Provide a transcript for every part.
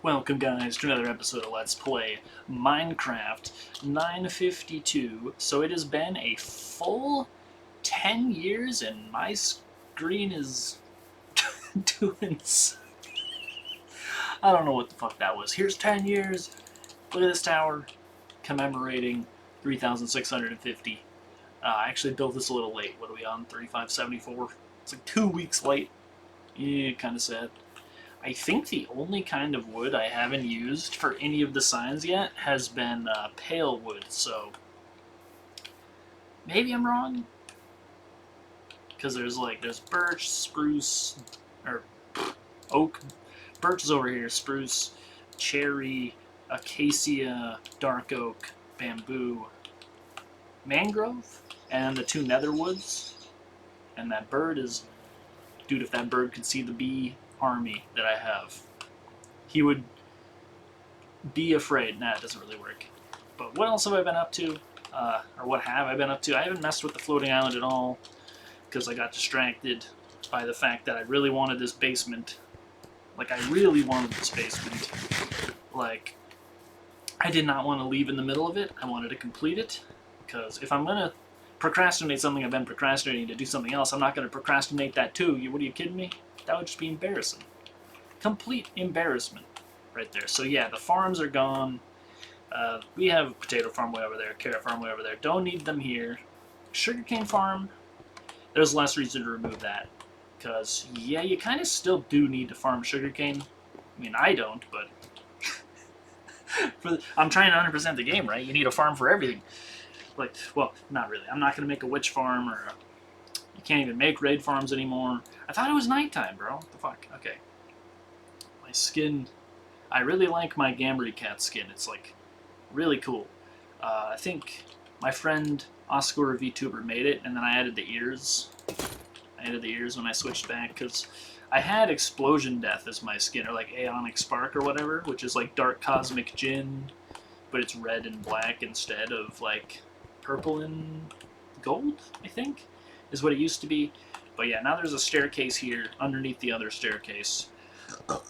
Welcome guys to another episode of Let's Play Minecraft 952. So it has been a full 10 years and my screen is doing I don't know what the fuck that was. Here's 10 years. Look at this tower commemorating 3,650. I actually built this a little late. What are we on? 3574? It's like 2 weeks late. Yeah, kind of sad. I think the only kind of wood I haven't used for any of the signs yet has been pale wood, so maybe I'm wrong. Because there's birch, spruce, or oak. Birch is over here, spruce, cherry, acacia, dark oak, bamboo, mangrove, and the two nether woods. And that bird is, dude, if that bird could see the bee army that I have, he would be afraid. Nah, it doesn't really work. But what else have I been up to? Or what have I been up to? I haven't messed with the floating island at all because I got distracted by the fact that I really wanted this basement. Like, I really wanted this basement. Like, I did not want to leave in the middle of it. I wanted to complete it because if I'm going to procrastinate something I've been procrastinating to do something else, I'm not going to procrastinate that too. What are you kidding me? That would just be embarrassing. Complete embarrassment right there. So yeah, the farms are gone. We have a potato farm way over there, carrot farm way over there. Don't need them here. Sugarcane farm, there's less reason to remove that. Because, yeah, you kind of still do need to farm sugarcane. I mean, I don't, but I'm trying to 100% the game, right? You need a farm for everything. Like, well, not really. I'm not going to make a witch farm or you can't even make raid farms anymore. I thought it was nighttime, bro. What the fuck? Okay. My skin. I really like my Gambury cat skin. It's, like, really cool. I think my friend Oscar VTuber made it, and then I added the ears. I added the ears when I switched back, because I had Explosion Death as my skin, or, like, Aeonic Spark or whatever, which is, like, Dark Cosmic Djinn, but it's red and black instead of, like, purple and gold, I think, is what it used to be. But yeah, now there's a staircase here underneath the other staircase.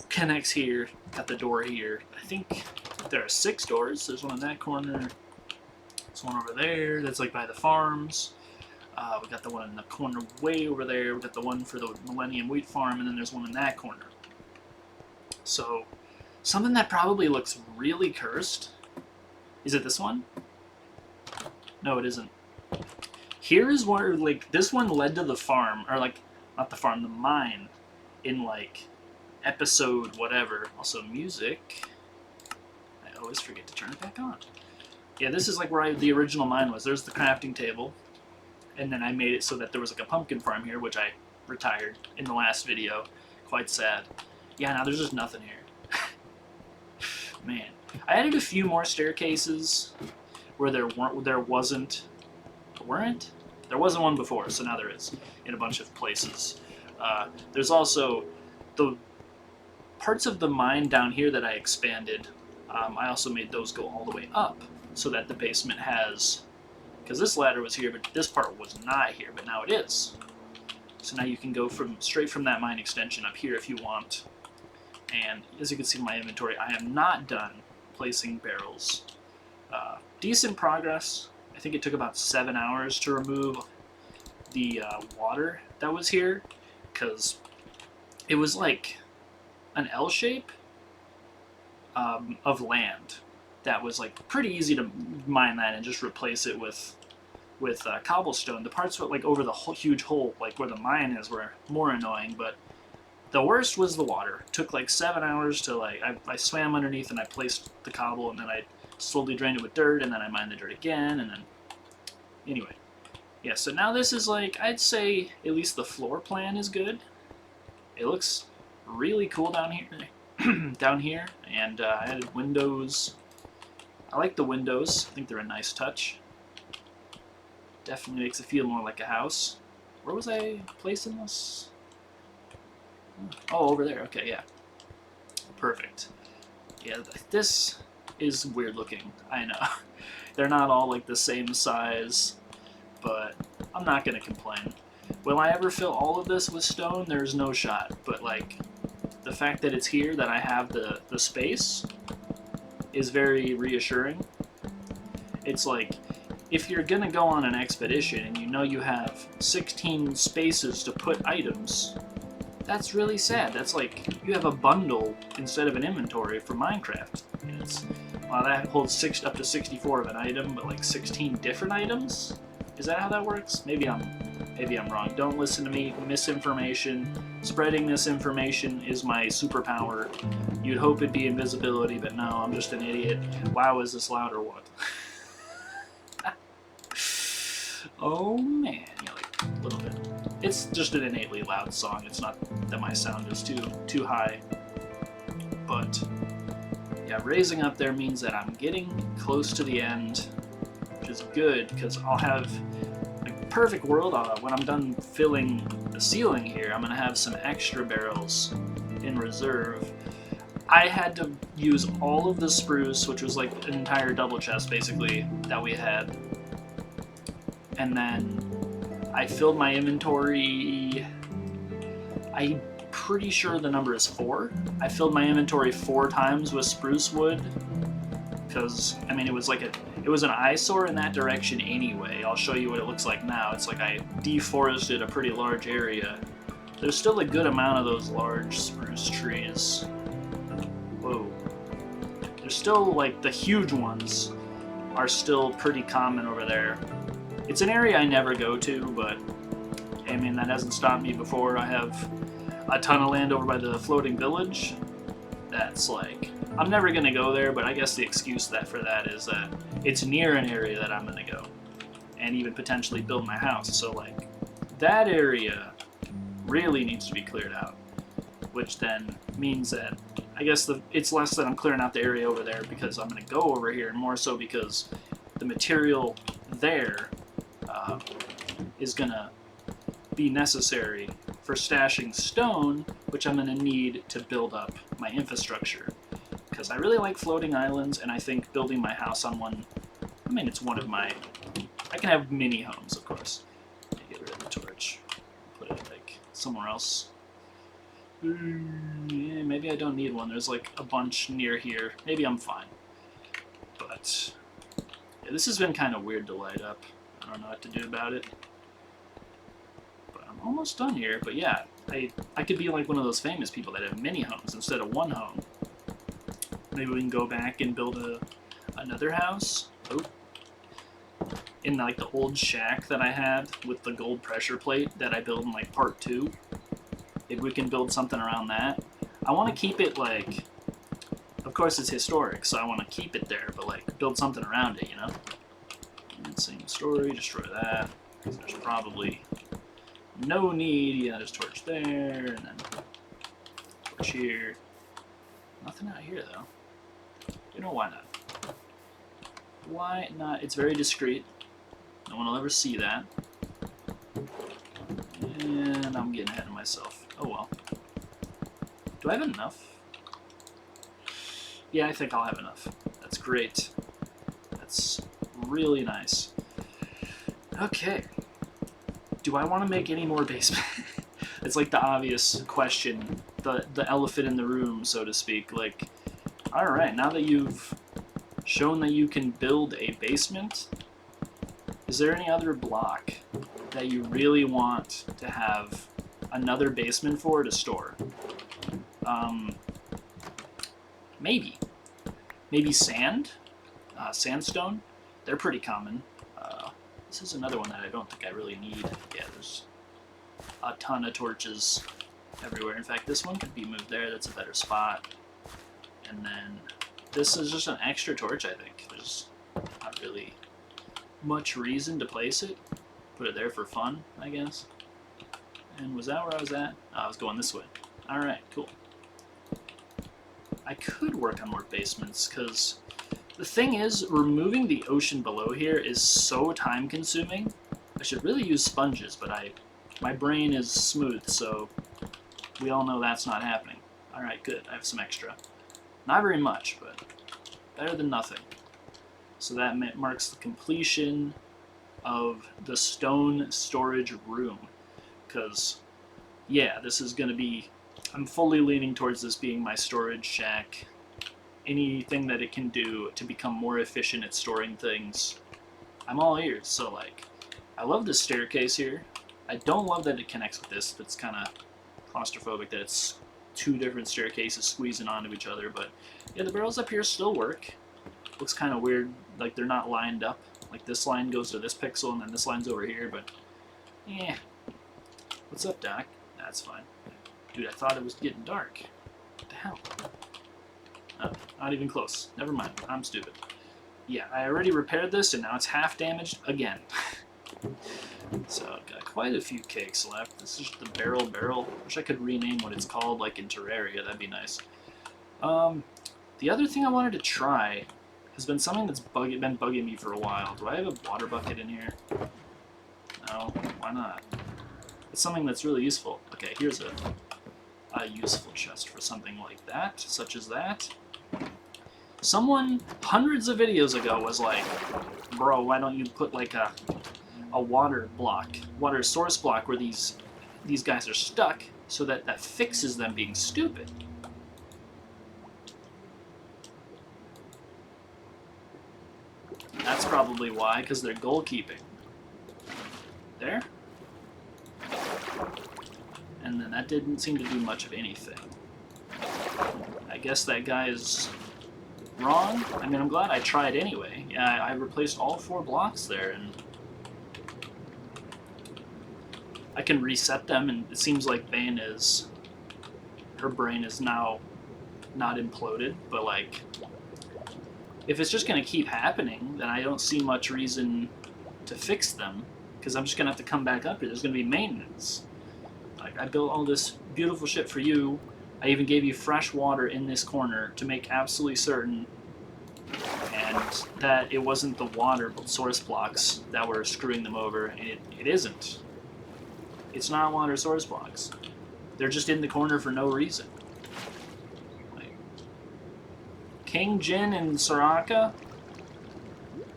Connects here, got the door here. I think there are 6 doors. There's one in that corner. There's one over there that's like by the farms. We got the one in the corner way over there. We got the one for the Millennium Wheat Farm, and then there's one in that corner. So, something that probably looks really cursed. Is it this one? No, it isn't. Here is where, like, this one led to the farm, or, like, not the farm, the mine, in, like, episode whatever. Also, music. I always forget to turn it back on. Yeah, this is, like, where the original mine was. There's the crafting table, and then I made it so that there was, like, a pumpkin farm here, which I retired in the last video. Quite sad. Yeah, now there's just nothing here. Man. I added a few more staircases where there wasn't one before, so now there is in a bunch of places. There's also the parts of the mine down here that I expanded. I also made those go all the way up so that the basement has, because this ladder was here, but this part was not here, but now it is. So now you can go straight from that mine extension up here if you want. And as you can see in my inventory, I am not done placing barrels. Decent progress. I think it took about 7 hours to remove the water that was here, because it was like an L shape of land that was like pretty easy to mine that and just replace it with cobblestone. The parts like over the whole huge hole, like where the mine is, were more annoying, but the worst was the water. It took like 7 hours to like, I swam underneath and I placed the cobble, and then I slowly drained it with dirt, and then I mined the dirt again, and then anyway. Yeah, so now this is like, I'd say at least the floor plan is good. It looks really cool down here, and I added windows. I like the windows. I think they're a nice touch. Definitely makes it feel more like a house. Where was I placing this? Oh, over there. Okay, yeah. Perfect. Yeah, this is weird looking. I know. They're not all like the same size, but I'm not going to complain. Will I ever fill all of this with stone? There's no shot. But like, the the fact that it's here, that I have the space, is very reassuring. It's like, if you're gonna go on an expedition and you know you have 16 spaces to put items, that's really sad. That's like, you have a bundle instead of an inventory for Minecraft. And it's, wow, that holds up to 64 of an item, but like 16 different items? Is that how that works? Maybe I'm wrong. Don't listen to me. Misinformation. Spreading misinformation is my superpower. You'd hope it'd be invisibility, but no, I'm just an idiot. Wow, is this loud or what? Oh man, yeah, like a little bit. It's just an innately loud song. It's not that my sound is too high. But yeah, raising up there means that I'm getting close to the end, which is good because I'll have a perfect world. When I'm done filling the ceiling here, I'm gonna have some extra barrels in reserve. I had to use all of the spruce, which was like an entire double chest basically that we had. And then I filled my inventory, I'm pretty sure the number is 4. I filled my inventory 4 times with spruce wood, because, I mean, it was an eyesore in that direction anyway. I'll show you what it looks like now. It's like I deforested a pretty large area. There's still a good amount of those large spruce trees. Whoa. There's still, like, the huge ones are still pretty common over there. It's an area I never go to, but I mean, that hasn't stopped me before. I have a ton of land over by the floating village. That's like, I'm never going to go there, but I guess the excuse for that is that it's near an area that I'm going to go and even potentially build my house. So like, that area really needs to be cleared out, which then means that I guess it's less that I'm clearing out the area over there because I'm going to go over here, and more so because the material there is gonna be necessary for stashing stone, which I'm gonna need to build up my infrastructure. Because I really like floating islands, and I think building my house on one, I mean, it's one of my, I can have mini homes, of course. Get rid of the torch, put it like somewhere else. Yeah, maybe I don't need one. There's like a bunch near here. Maybe I'm fine. But yeah, this has been kind of weird to light up. I don't know what to do about it. But I'm almost done here. But yeah, I could be like one of those famous people that have many homes instead of one home. Maybe we can go back and build another house. Oh. In like the old shack that I had with the gold pressure plate that I built in like part 2. If we can build something around that. I want to keep it like, of course it's historic, so I want to keep it there, but like build something around it, you know? And same story, destroy that, because there's probably no need. Yeah, there's torch there, and then torch here. Nothing out here though. You know, why not? Why not? It's very discreet. No one will ever see that. And I'm getting ahead of myself. Oh well. Do I have enough? Yeah, I think I'll have enough. That's great. That's really nice. Okay. Do I want to make any more basement? It's like the obvious question. The elephant in the room, so to speak. Like, alright, now that you've shown that you can build a basement, is there any other block that you really want to have another basement for to store? Maybe. Maybe sand? Sandstone? They're pretty common. This is another one that I don't think I really need. Yeah, there's a ton of torches everywhere. In fact, this one could be moved there. That's a better spot. And then this is just an extra torch, I think. There's not really much reason to place it. Put it there for fun, I guess. And was that where I was at? Oh, I was going this way. Alright, cool. I could work on more basements, because the thing is, removing the ocean below here is so time-consuming. I should really use sponges, but my brain is smooth, so we all know that's not happening. Alright, good. I have some extra. Not very much, but better than nothing. So that marks the completion of the stone storage room. Because, yeah, this is going to be I'm fully leaning towards this being my storage shack. Anything that it can do to become more efficient at storing things, I'm all ears. So like, I love this staircase here. I don't love that it connects with this. It's kind of claustrophobic that it's two different staircases squeezing onto each other. But yeah, the barrels up here still work. Looks kind of weird, like they're not lined up. Like this line goes to this pixel and then this line's over here, but yeah. What's up, Doc? That's fine. Dude, I thought it was getting dark. What the hell? Oh, not even close. Never mind. I'm stupid. Yeah, I already repaired this and now it's half damaged again. So I've got quite a few cakes left. This is the barrel. Wish I could rename what it's called, like in Terraria. That'd be nice. The other thing I wanted to try has been something that's been bugging me for a while. Do I have a water bucket in here? No. Why not? It's something that's really useful. Okay, here's a useful chest for something like that, such as that. Someone hundreds of videos ago was like, bro, why don't you put like a water source block where these guys are stuck so that fixes them being stupid. That's probably why, because they're goalkeeping. There. And then that didn't seem to do much of anything. I guess that guy is wrong. I mean, I'm glad I tried anyway. Yeah, I replaced all 4 blocks there, and I can reset them, and it seems like her brain is now not imploded, but like, if it's just going to keep happening, then I don't see much reason to fix them, because I'm just going to have to come back up here. There's going to be maintenance. Like, I built all this beautiful shit for you. I even gave you fresh water in this corner to make absolutely certain and that it wasn't the water source blocks that were screwing them over, and it isn't. It's not water source blocks. They're just in the corner for no reason. Like, King, Jin, and Soraka?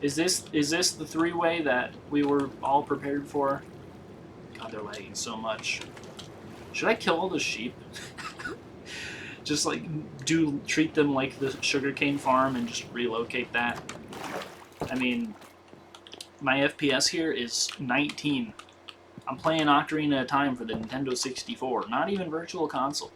Is this the 3-way that we were all prepared for? God, they're lagging so much. Should I kill all the sheep? Just like treat them like the sugarcane farm and just relocate that? I mean, my FPS here is 19. I'm playing Ocarina of Time for the Nintendo 64, not even Virtual Console.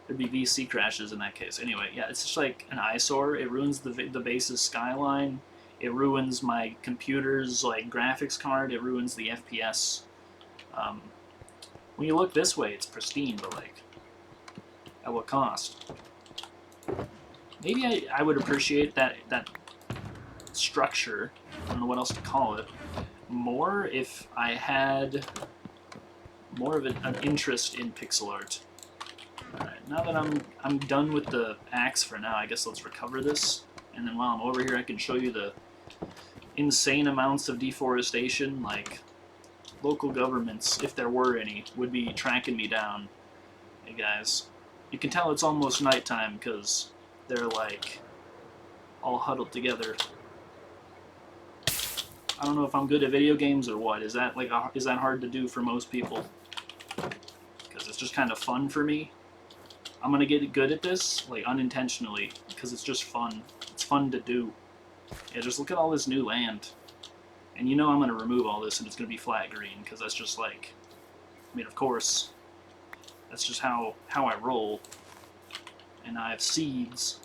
There'd be VC crashes in that case. Anyway, yeah, it's just like an eyesore. It ruins the base's skyline. It ruins my computer's like graphics card. It ruins the FPS. When you look this way, it's pristine, but like, at what cost? Maybe I would appreciate that structure, I don't know what else to call it, more if I had more of an interest in pixel art. Alright, now that I'm done with the axe for now, I guess let's recover this, and then while I'm over here I can show you the insane amounts of deforestation. Like, local governments, if there were any, would be tracking me down. Hey guys, you can tell it's almost nighttime because they're like all huddled together. I don't know if I'm good at video games or what. Is that hard to do for most people? Because it's just kind of fun for me. I'm gonna get good at this, like unintentionally, because it's just fun. It's fun to do. Yeah, just look at all this new land. And you know I'm gonna remove all this and it's gonna be flat green, because that's just like, I mean, of course, that's just how I roll. And I have seeds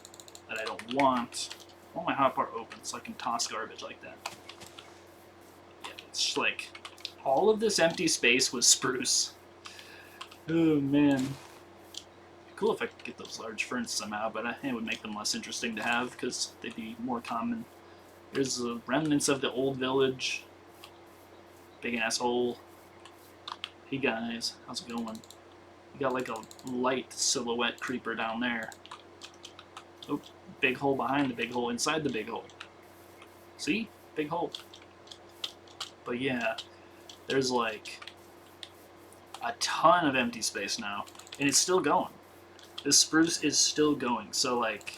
that I don't want. I want my hotbar open so I can toss garbage like that. Yeah, it's just like, all of this empty space was spruce. Oh man. Cool if I could get those large ferns somehow, but I think it would make them less interesting to have because they'd be more common. There's the remnants of the old village. Big ass hole. Hey guys, how's it going? You got like a light silhouette creeper down there. Oh, big hole behind the big hole, inside the big hole. See? Big hole. But yeah, there's like a ton of empty space now, and it's still going. This spruce is still going, so like,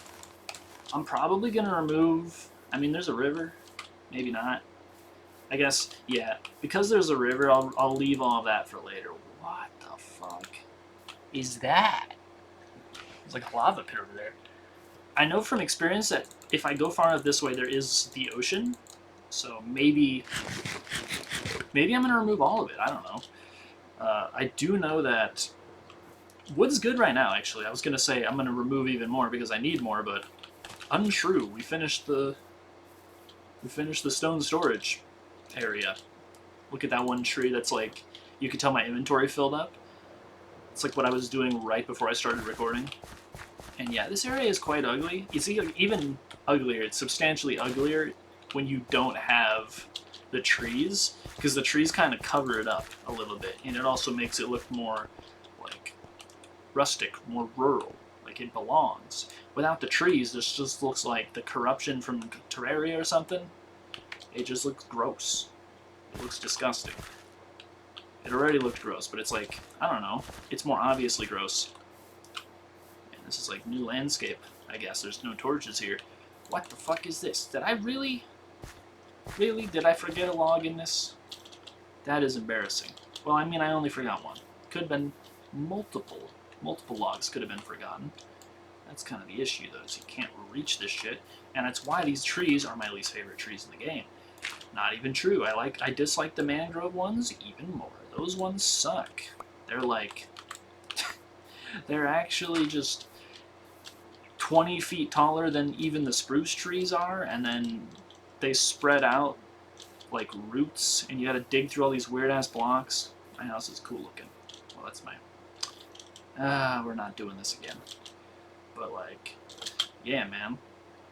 I'm probably gonna remove, I mean, there's a river, maybe not. I guess, yeah, because there's a river, I'll leave all of that for later. What the fuck? is that? There's like a lava pit over there. I know from experience that if I go far enough this way, there is the ocean. So maybe I'm gonna remove all of it. I don't know. I do know that wood's good right now. Actually, I was gonna say I'm gonna remove even more because I need more, but untrue. We finished the stone storage area. Look at that one tree. That's like you can tell my inventory filled up. It's like what I was doing right before I started recording. And yeah, this area is quite ugly. You see, like, even uglier. It's substantially uglier when you don't have the trees, because the trees kind of cover it up a little bit, and it also makes it look more like rustic, more rural, like it belongs. Without the trees, this just looks like the corruption from Terraria or something. It just looks gross. It looks disgusting. It already looked gross, but it's like, I don't know, it's more obviously gross. And this is like new landscape, I guess. There's no torches here. What the fuck is this? Did I really? Really? Did I forget a log in this? That is embarrassing. Well, I mean, I only forgot one. Could have been multiple logs could have been forgotten. That's kind of the issue, though, is you can't reach this shit, and that's why these trees are my least favorite trees in the game. Not even true. I dislike the mangrove ones even more. Those ones suck. They're like, they're actually just 20 feet taller than even the spruce trees are, and then they spread out like roots, and you gotta dig through all these weird ass blocks. My house is cool looking. Well, that's my. We're not doing this again. But like, yeah, man,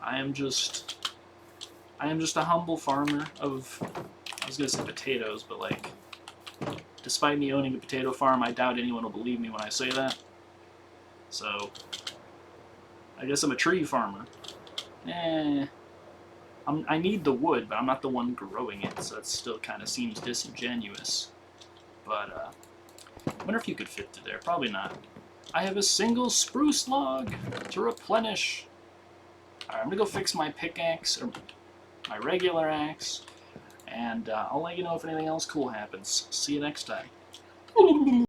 I am just a humble farmer of. I was gonna say potatoes, but like, despite me owning a potato farm, I doubt anyone will believe me when I say that. So, I guess I'm a tree farmer. I need the wood, but I'm not the one growing it, so that still kind of seems disingenuous. But, I wonder if you could fit through there. Probably not. I have a single spruce log to replenish. Alright, I'm gonna go fix my pickaxe, or my regular axe, and I'll let you know if anything else cool happens. See you next time.